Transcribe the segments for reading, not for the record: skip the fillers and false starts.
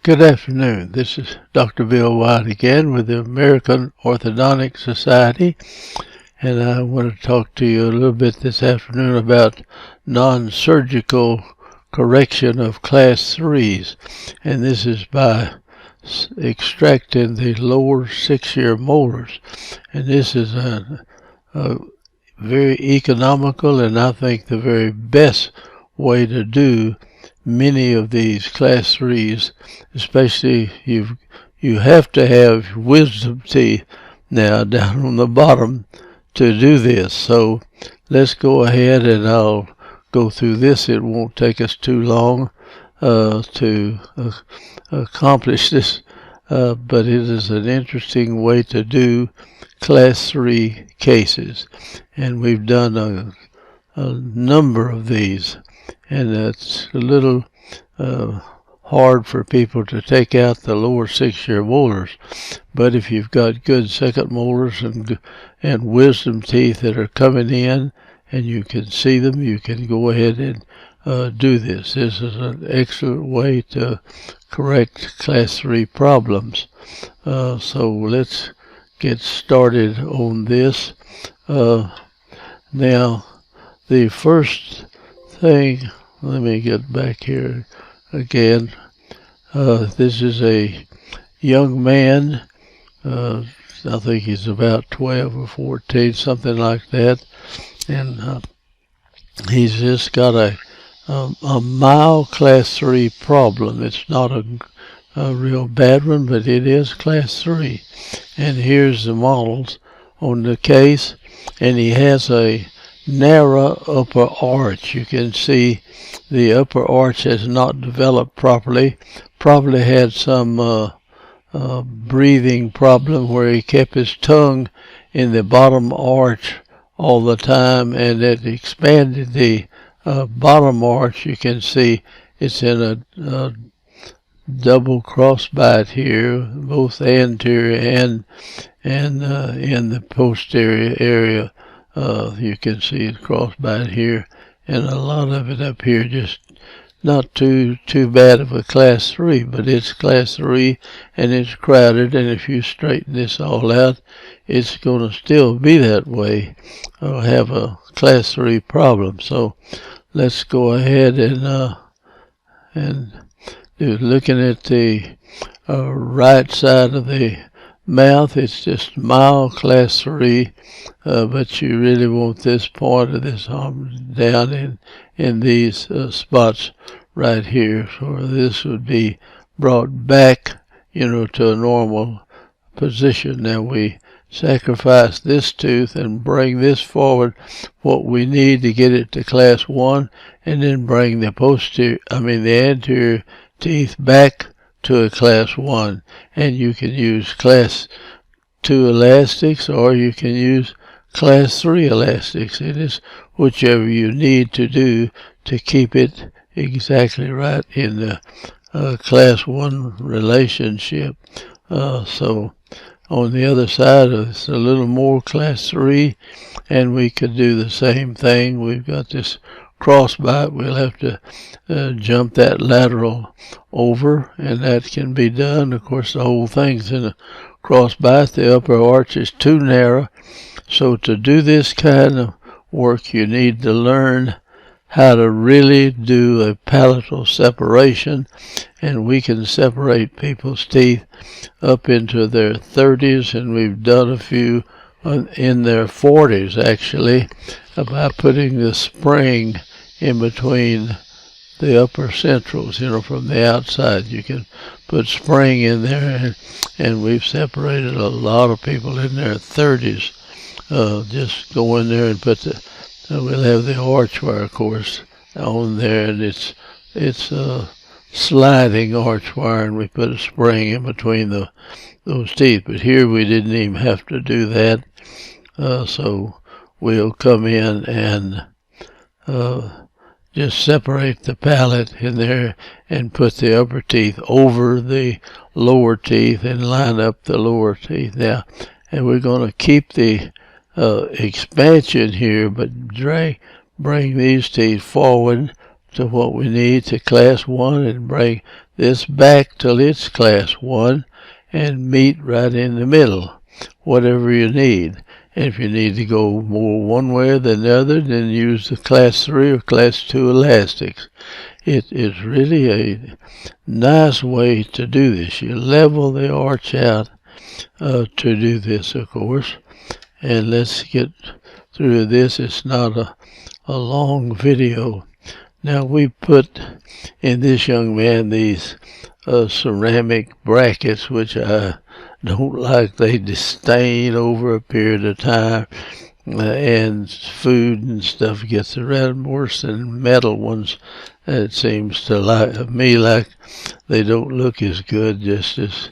Good afternoon. This is Dr. Bill White again with the American Orthodontic Society, and I want to talk to you a little bit this afternoon about non-surgical correction of class 3s, and this is by extracting the lower 6-year molars, and this is a very economical and I think the very best way to do many of these class 3s, especially you have to have wisdom teeth now down on the bottom to do this. So let's go ahead and I'll go through this. It won't take us too long to accomplish this, but it is an interesting way to do class 3 cases, and we've done a number of these. And it's a little hard for people to take out the lower 6-year molars. But if you've got good second molars and wisdom teeth that are coming in and you can see them, you can go ahead and do this. This is an excellent way to correct class 3 problems. So let's get started on this. Now, the first thing, let me get back here again. This is a young man. I think he's about 12 or 14, something like that. And he's just got a mild class 3 problem. It's not a real bad one, but it is class 3. And here's the models on the case. And he has a narrow upper arch. You can see the upper arch has not developed properly. Probably had some breathing problem where he kept his tongue in the bottom arch all the time, and it expanded the bottom arch. You can see it's in a double crossbite here, both anterior and in the posterior area. You can see it crossbite here, and a lot of it up here, just not too bad of a class 3, but it's class 3 and it's crowded, and if you straighten this all out, it's going to still be that way, or have a class 3 problem. So let's go ahead and do, looking at the right side of the mouth, it's just mild class 3, but you really want this point of this arm down in these spots right here. So this would be brought back, to a normal position. Now we sacrifice this tooth and bring this forward, what we need to get it to class 1, and then bring the anterior teeth back to a class 1, and you can use class 2 elastics or you can use class 3 elastics. It is whichever you need to do to keep it exactly right in the class 1 relationship. So on the other side, it's a little more class 3, and we could do the same thing. We've got this crossbite. We'll have to jump that lateral over, and that can be done. Of course, the whole thing's in a crossbite. The upper arch is too narrow. So to do this kind of work, you need to learn how to really do a palatal separation, and we can separate people's teeth up into their 30s, and we've done a few in their 40s actually, by putting the spring in between the upper centrals, from the outside. You can put spring in there, and we've separated a lot of people in their 30s. Just go in there and put we'll have the arch wire, of course, on there, and it's a sliding arch wire, and we put a spring in between those teeth. But here we didn't even have to do that. So we'll come in and just separate the palate in there and put the upper teeth over the lower teeth and line up the lower teeth now. And we're going to keep the expansion here, but bring these teeth forward to what we need to class 1 and bring this back till it's class 1 and meet right in the middle, whatever you need. And if you need to go more one way than the other, then use the class 3 or class 2 elastics. It is really a nice way to do this. You level the arch out to do this, of course. And let's get through this. It's not a long video. Now we put in this young man these ceramic brackets, which I don't like. They stain over a period of time, and food and stuff gets around worse than metal ones. It seems to me like they don't look as good, just as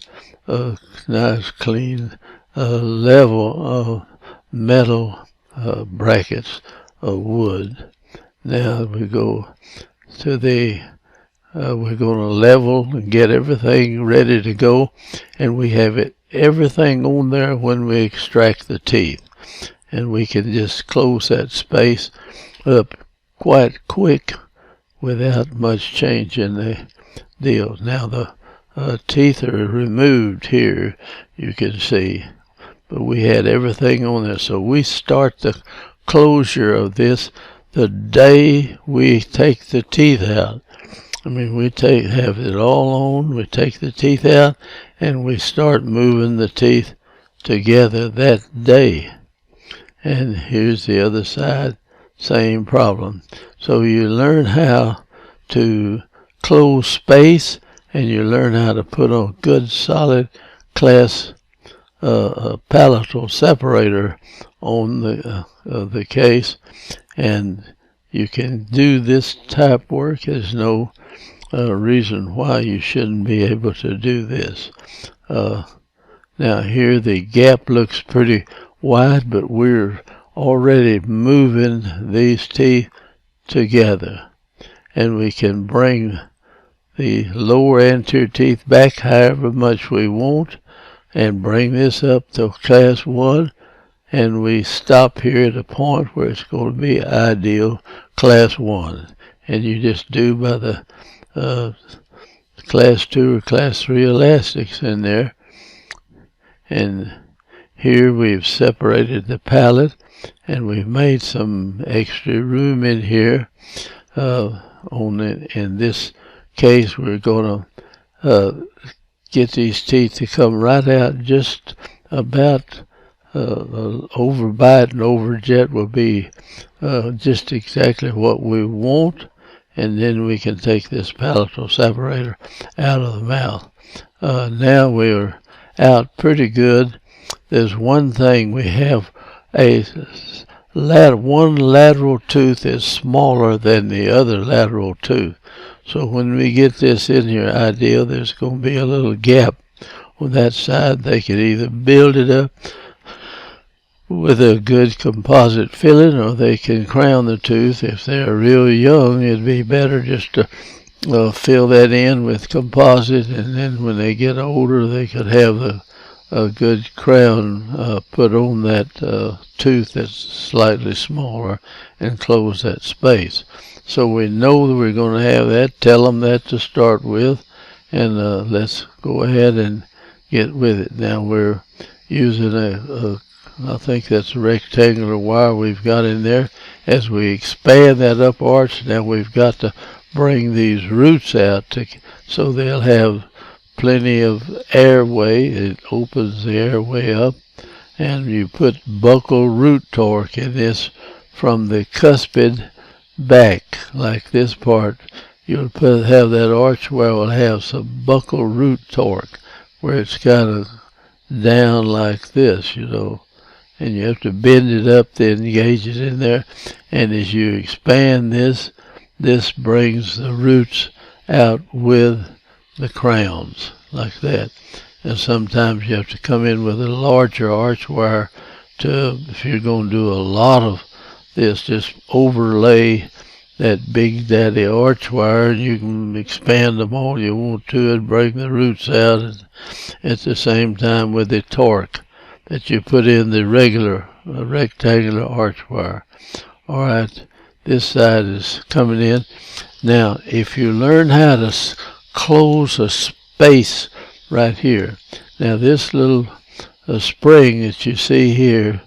nice, clean, level metal brackets of wood. Now we go to the we're going to level and get everything ready to go, and we have everything on there when we extract the teeth, and we can just close that space up quite quick without much change in the deal. Now the teeth are removed here, you can see, but we had everything on there. So we start the closure of this the day we take the teeth out. I mean, we have it all on, we take the teeth out, and we start moving the teeth together that day. And here's the other side, same problem. So you learn how to close space, and you learn how to put a good solid class palatal separator on the case, and you can do this type work. There's no reason why you shouldn't be able to do this. Now here the gap looks pretty wide, but we're already moving these teeth together, and we can bring the lower anterior teeth back however much we want and bring this up to class 1, and we stop here at a point where it's going to be ideal class 1, and you just do by the class 2 or class 3 elastics in there. And here we've separated the palate, and we've made some extra room in here. In this case, we're going to get these teeth to come right out just about overbite and overjet will be just exactly what we want, and then we can take this palatal separator out of the mouth. Now we're out pretty good. There's one thing: we have one lateral tooth is smaller than the other lateral tooth. So when we get this in here ideal, there's going to be a little gap on that side. They could either build it up with a good composite filling, or they can crown the tooth. If they're real young, it'd be better just to fill that in with composite, and then when they get older, they could have a good crown put on that tooth that's slightly smaller and close that space. So we know that we're going to have that. Tell them that to start with, and let's go ahead and get with it. Now we're using I think that's a rectangular wire we've got in there. As we expand that up arch, now we've got to bring these roots out so they'll have plenty of airway. It opens the airway up, and you put buccal root torque in this from the cuspid back, like this part. You'll have that arch where will have some buccal root torque, where it's kind of down like this, and you have to bend it up to engage it in there. And as you expand this brings the roots out with the crowns, like that. And sometimes you have to come in with a larger arch wire if you're going to do a lot of this, just overlay that big daddy arch wire, and you can expand them all you want to and bring the roots out, and at the same time with the torque that you put in the regular rectangular arch wire. All right, this side is coming in. Now, if you learn how to close a space right here, now this little spring that you see here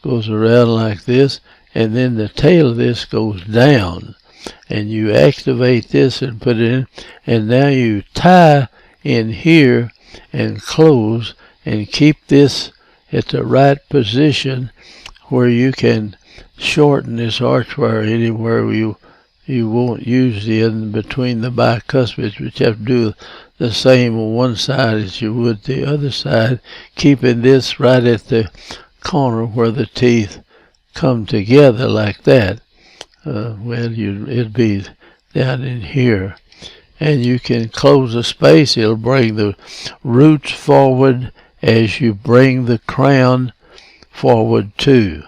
goes around like this, and then the tail of this goes down, and you activate this and put it in, and now you tie in here and close and keep this at the right position where you can shorten this arch wire anywhere you won't use the end between the bicuspids, but you have to do the same on one side as you would the other side, keeping this right at the corner where the teeth come together like that. It'd be down in here. And you can close the space. It'll bring the roots forward as you bring the crown forward too.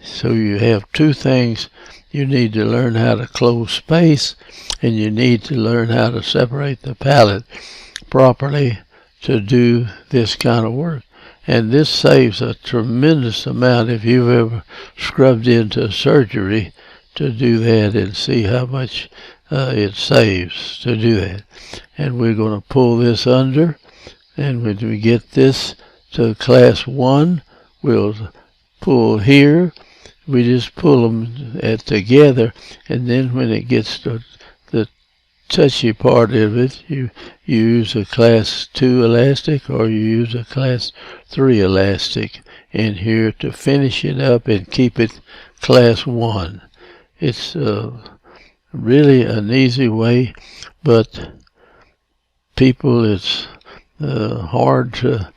So you have two things. You need to learn how to close space, and you need to learn how to separate the palate properly to do this kind of work. And this saves a tremendous amount if you've ever scrubbed into surgery to do that, and see how much it saves to do that. And we're going to pull this under, and when we get this to class 1, we'll pull here. We just pull them together, and then when it gets to the touchy part of it, you use a class 2 elastic, or you use a class 3 elastic in here to finish it up and keep it class 1. It's really an easy way, but people, it's hard to,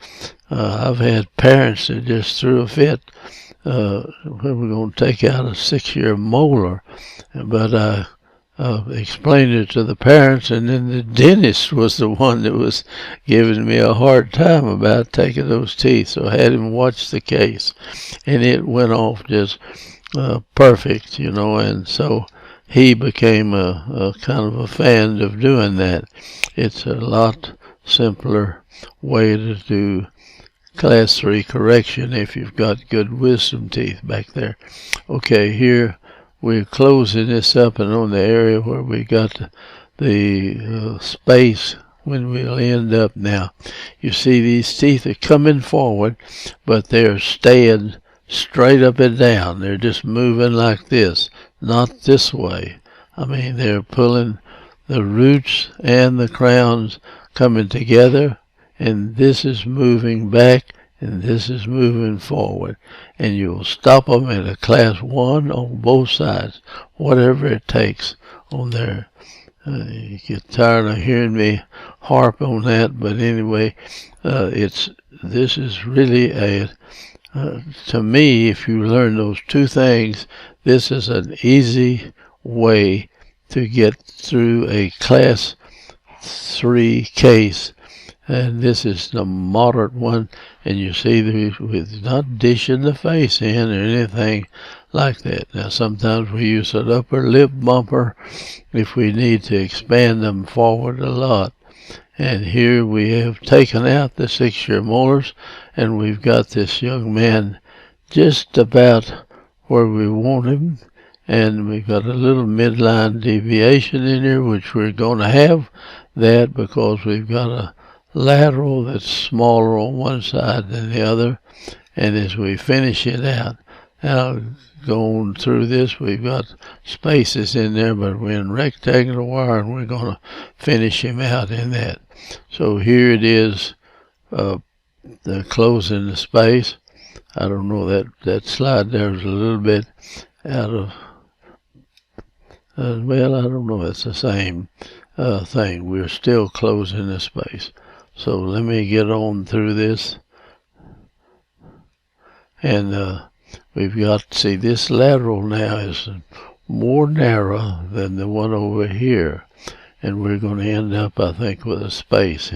I've had parents that just threw a fit when we're going to take out a 6-year molar, but I explained it to the parents, and then the dentist was the one that was giving me a hard time about taking those teeth, so I had him watch the case, and it went off just perfect, you know, and so he became a kind of a fan of doing that. It's a lot simpler way to do class 3 correction if you've got good wisdom teeth back there. Okay, here we're closing this up, and on the area where we got the space when we'll end up now. You see these teeth are coming forward, but they're staying straight up and down. They're just moving like this, not this way. I mean, they're pulling the roots and the crowns coming together, and this is moving back, and this is moving forward. And you'll stop them at a class 1 on both sides, whatever it takes on there. You get tired of hearing me harp on that, but anyway, this is really a to me, if you learn those two things, this is an easy way to get through a class 3 case. And this is the moderate one, and you see with not dishing the face in or anything like that. Now sometimes we use an upper lip bumper if we need to expand them forward a lot. And here we have taken out the 6-year molars, and we've got this young man just about where we want him. And we've got a little midline deviation in here, which we're going to have that because we've got a lateral that's smaller on one side than the other. And as we finish it out, now going through this, we've got spaces in there, but we're in rectangular wire, and we're going to finish him out in that. So here it is, the closing the space. I don't know, that slide there is a little bit out of, well, I don't know, it's the same thing. We're still closing the space. So let me get on through this. And we've got, see, this lateral now is more narrow than the one over here. And we're going to end up, I think, with a space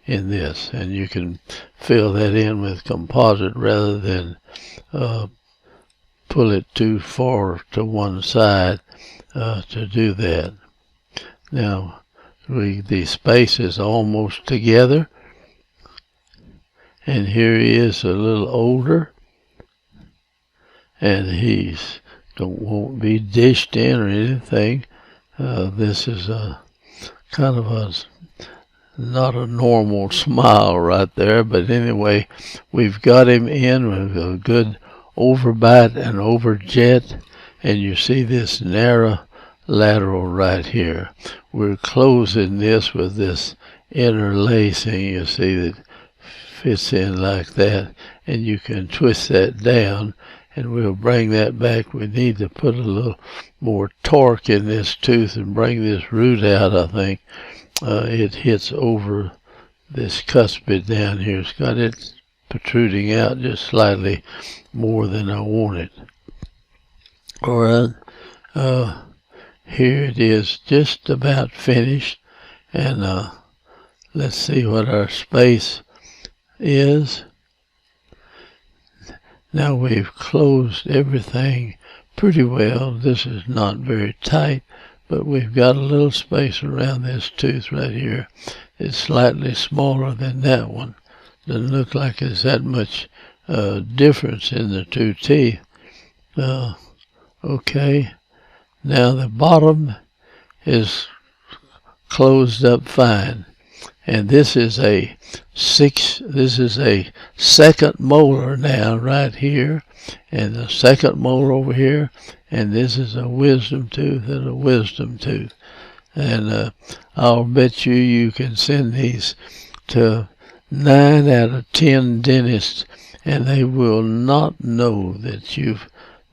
in this. And you can fill that in with composite rather than pull it too far to one side to do that. Now, the space is almost together. And here he is a little older. And he's won't be dished in or anything. This is a kind of a not a normal smile right there, but anyway, we've got him in with a good overbite and overjet, and you see this narrow lateral right here. We're closing this with this interlacing, you see, that fits in like that, and you can twist that down, and we'll bring that back. We need to put a little more torque in this tooth and bring this root out, I think. It hits over this cuspid down here. It's got it protruding out just slightly more than I want it. Alright, here it is, just about finished, and let's see what our space is. Now we've closed everything pretty well. This is not very tight, but we've got a little space around this tooth right here. It's slightly smaller than that one. Doesn't look like there's that much difference in the two teeth. Okay, now the bottom is closed up fine, and this is a second molar now right here, and the second molar over here, and this is a wisdom tooth and a wisdom tooth. And I'll bet you can send these to 9 out of 10 dentists, and they will not know that you've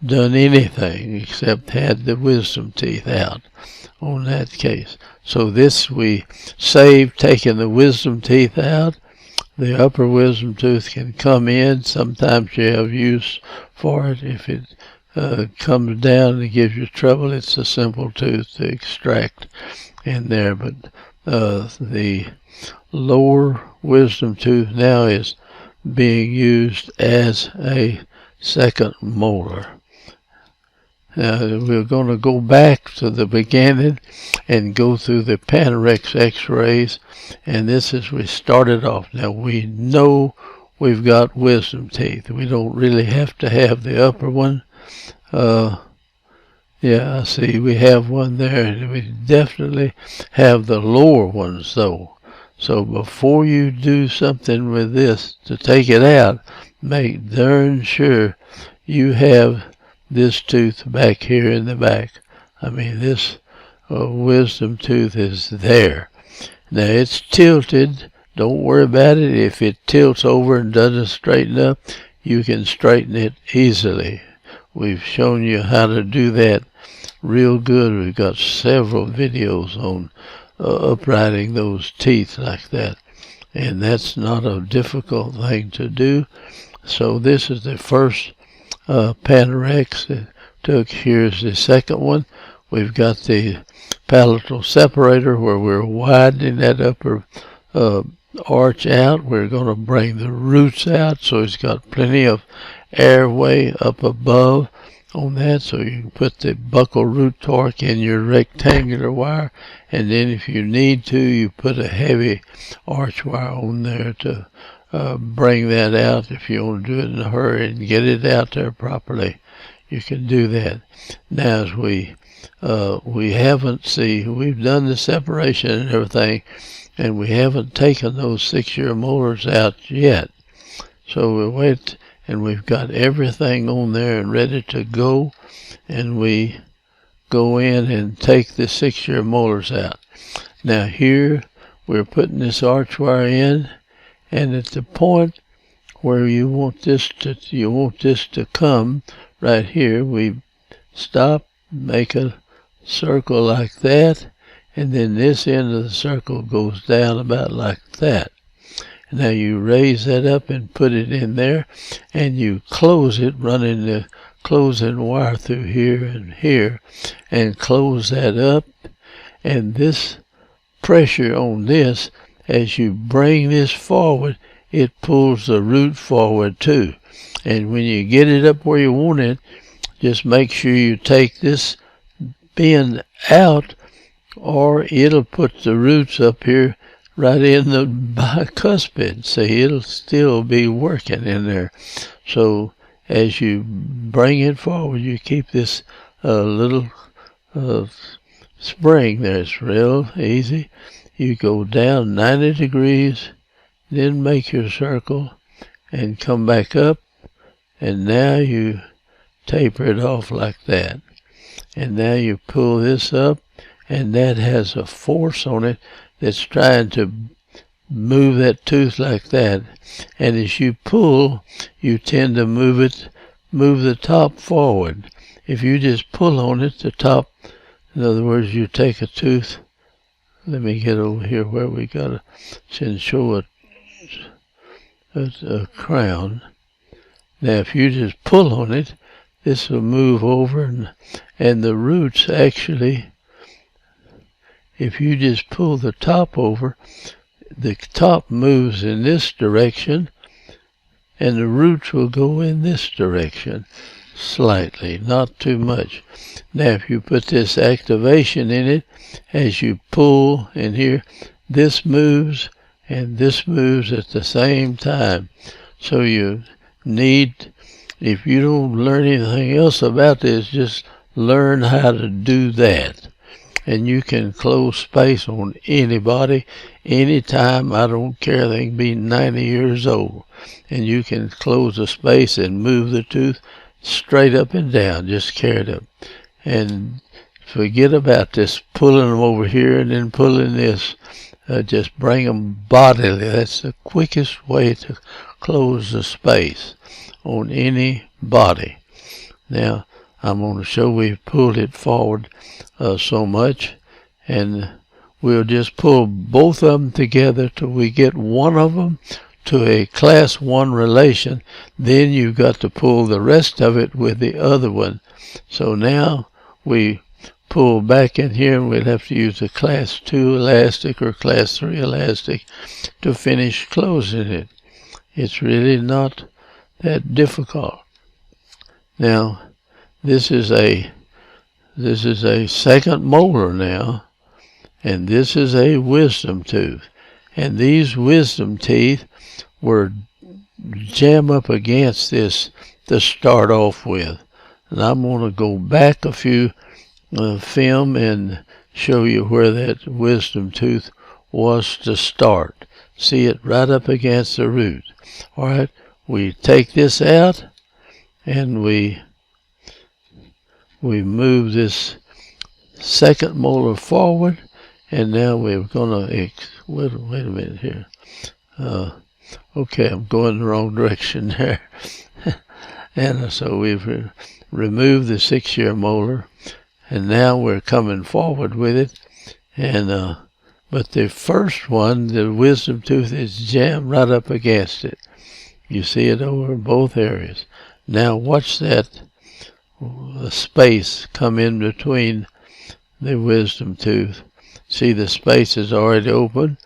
done anything except had the wisdom teeth out on that case. So this we saved taking the wisdom teeth out. The upper wisdom tooth can come in. Sometimes you have use for it. If it comes down and gives you trouble, it's a simple tooth to extract in there. But the lower wisdom tooth now is being used as a second molar. Now we're going to go back to the beginning and go through the Panorex x-rays, and this is we started off. Now we know we've got wisdom teeth. We don't really have to have the upper one. Yeah, I see we have one there, and we definitely have the lower ones though. So before you do something with this to take it out, make darn sure you have this tooth back here in the back. I mean, this wisdom tooth is there. Now it's tilted. Don't worry about it. If it tilts over and doesn't straighten up, you can straighten it easily. We've shown you how to do that real good. We've got several videos on uprighting those teeth like that, and that's not a difficult thing to do. So this is the first Panorex that took. Here's the second one. We've got the palatal separator where we're widening that upper arch out. We're going to bring the roots out so it's got plenty of airway up above on that, so you can put the buccal root torque in your rectangular wire, and then if you need to, you put a heavy arch wire on there to bring that out. If you want to do it in a hurry and get it out there properly, you can do that. Now as we haven't, we've done the separation and everything, and we haven't taken those 6-year molars out yet. So we wait, and we've got everything on there and ready to go, and we go in and take the 6-year molars out. Now here we're putting this arch wire in, and at the point where you want this to come right here, we stop, make a circle like that, and then this end of the circle goes down about like that. Now you raise that up and put it in there, and you close it, running the closing wire through here and here, and close that up. And this pressure on this, as you bring this forward, it pulls the root forward too. And when you get it up where you want it, just make sure you take this bend out, or it'll put the roots up here right in the bicuspid. See, it'll still be working in there. So as you bring it forward, you keep this little spring there. It's real easy. You go down 90 degrees, then make your circle, and come back up, and now you taper it off like that. And now you pull this up, and that has a force on it that's trying to move that tooth like that. And as you pull, you tend to move the top forward. If you just pull on it, the top, in other words, you take a tooth. Let me get over here where we got to show a crown. Now, if you just pull on it, this will move over, and the roots actually, if you just pull the top over, the top moves in this direction, and the roots will go in this direction slightly, not too much. Now, if you put this activation in it, as you pull in here, this moves and this moves at the same time. So you need, if you don't learn anything else about this, just learn how to do that. And you can close space on anybody, anytime. I don't care, they can be 90 years old. And you can close the space and move the tooth straight up and down, just carry it up. And forget about this pulling them over here and then pulling this. Just bring them bodily. That's the quickest way to close the space on any body. Now, I'm going to show we've pulled it forward so much, and we'll just pull both of them together till we get one of them to a class 1 relation. Then you've got to pull the rest of it with the other one. So now we pull back in here, and we'll have to use a class 2 elastic or class 3 elastic to finish closing it. It's really not that difficult. Now, this is a second molar now, and this is a wisdom tooth. And these wisdom teeth were jammed up against this to start off with. And I'm going to go back a few film and show you where that wisdom tooth was to start. See it right up against the root. All right, we take this out, and we move this second molar forward, and now we're going to, wait a minute here. Okay, I'm going the wrong direction there. And so we've removed the 6-year molar, and now we're coming forward with it. And but the first one, the wisdom tooth, is jammed right up against it. You see it over both areas. Now watch that space come in between the wisdom tooth. See, the space is already open.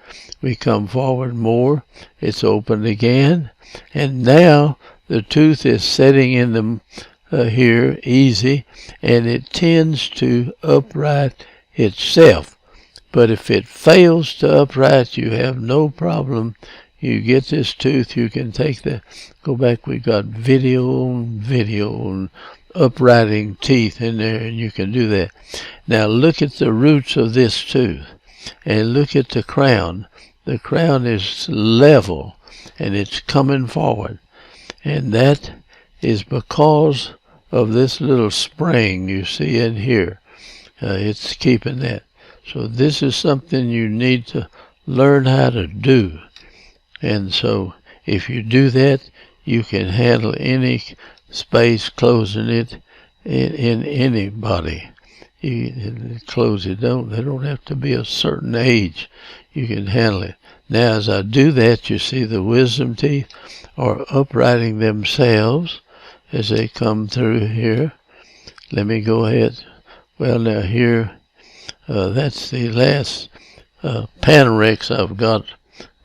We come forward more, it's opened again, and now the tooth is setting in the here easy, and it tends to upright itself. But if it fails to upright, you have no problem. You get this tooth, you can take go back, we've got video on uprighting teeth in there, and you can do that. Now look at the roots of this tooth, and look at the crown. The crown is level, and it's coming forward. And that is because of this little spring you see in here. It's keeping that. So this is something you need to learn how to do. And so if you do that, you can handle any space closing it in any body. You close it. They don't have to be a certain age. You can handle it. Now, as I do that, you see the wisdom teeth are uprighting themselves as they come through here. Let me go ahead. Well, now here, that's the last Panorex I've got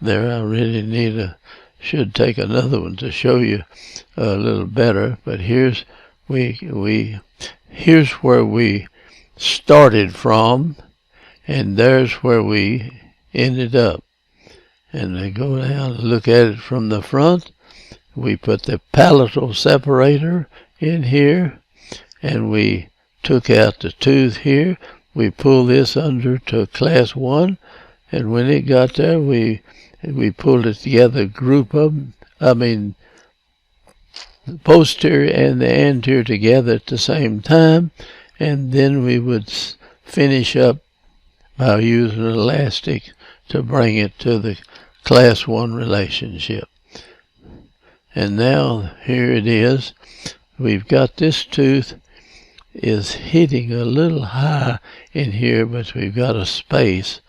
there. I really should take another one to show you a little better. But here's where we started from, and there's where we ended up. And I go down and look at it from the front. We put the palatal separator in here, and we took out the tooth here. we pull this under to class 1, and when it got there, we pulled it together, group them, the posterior and the anterior together at the same time, and then we would finish up by using an elastic to bring it to the class 1 relationship. And now here it is. We've got this tooth is hitting a little high in here, but we've got a space.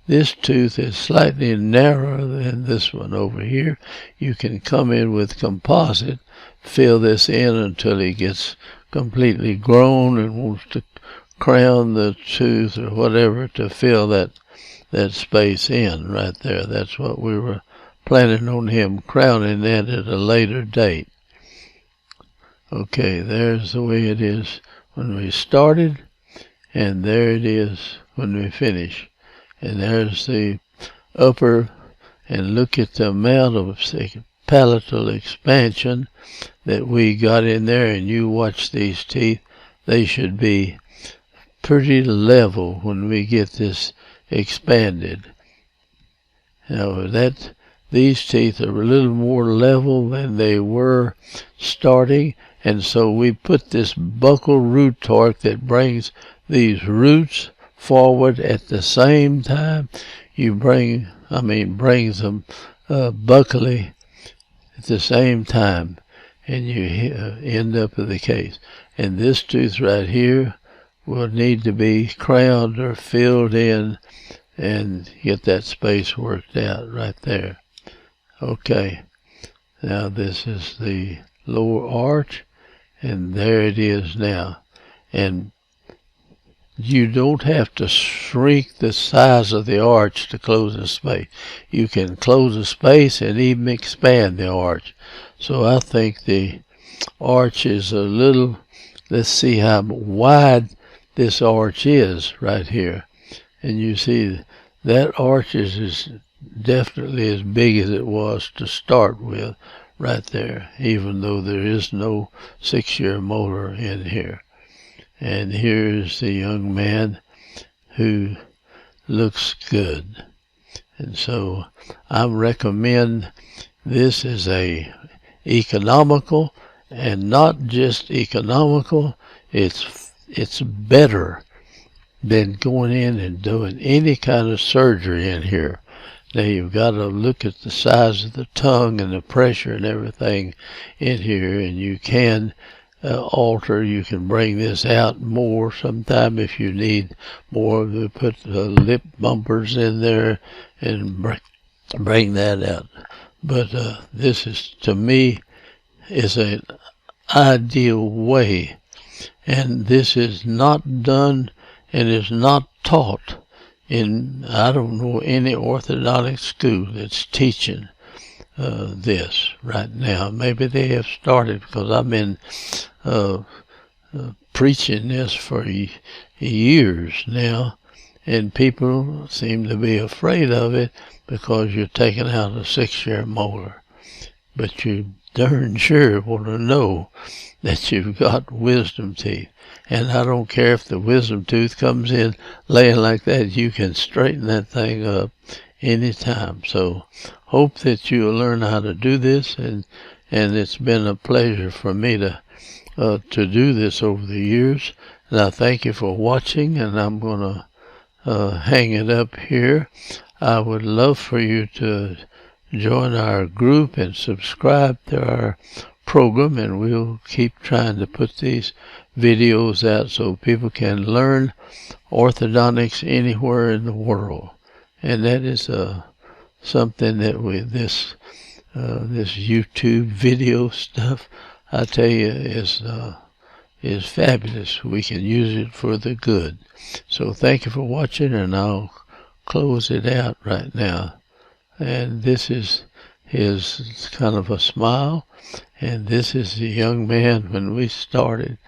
This tooth is slightly narrower than this one over here. You can come in with composite, fill this in until it gets completely grown and wants to crown the tooth or whatever to fill that space in right there. That's what we were planning on him crowning that at a later date. Okay, there's the way it is when we started, and there it is when we finish. And there's the upper, and look at the amount of palatal expansion that we got in there, and you watch these teeth. They should be pretty level when we get this expanded. Now these teeth are a little more level than they were starting, and so we put this buccal root torque that brings these roots forward at the same time. You brings them buccally at the same time, and you end up with the case. And this tooth right here will need to be crowned or filled in and get that space worked out right there. Okay, now this is the lower arch, and there it is now. And you don't have to shrink the size of the arch to close the space. You can close the space and even expand the arch. So I think the arch is a little, let's see how wide this arch is right here. And you see that arch is definitely as big as it was to start with right there, even though there is no 6-year molar in here. And here's the young man who looks good. And so I recommend this as a economical, and not just economical, it's better than going in and doing any kind of surgery in here. Now you've got to look at the size of the tongue and the pressure and everything in here, and you can alter. You can bring this out more sometime if you need more. Put lip bumpers in there and bring that out. But this is, to me, is an ideal way, and this is not done and is not taught in, I don't know any orthodontic school that's teaching this right now. Maybe they have started, because I've been preaching this for years now, and people seem to be afraid of it because you're taking out a 6-year molar. But you darn sure want to know that you've got wisdom teeth. And I don't care if the wisdom tooth comes in laying like that, you can straighten that thing up anytime. So hope that you'll learn how to do this, and it's been a pleasure for me to do this over the years. And I thank you for watching, and I'm going to hang it up here. I would love for you to join our group and subscribe to our program, and we'll keep trying to put these videos out so people can learn orthodontics anywhere in the world. And that is something that this YouTube video stuff, I tell you, is fabulous. We can use it for the good. So thank you for watching, and I'll close it out right now. And this is his kind of a smile, and this is the young man when we started.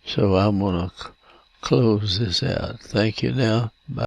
So I'm going to close this out. Thank you now. Bye.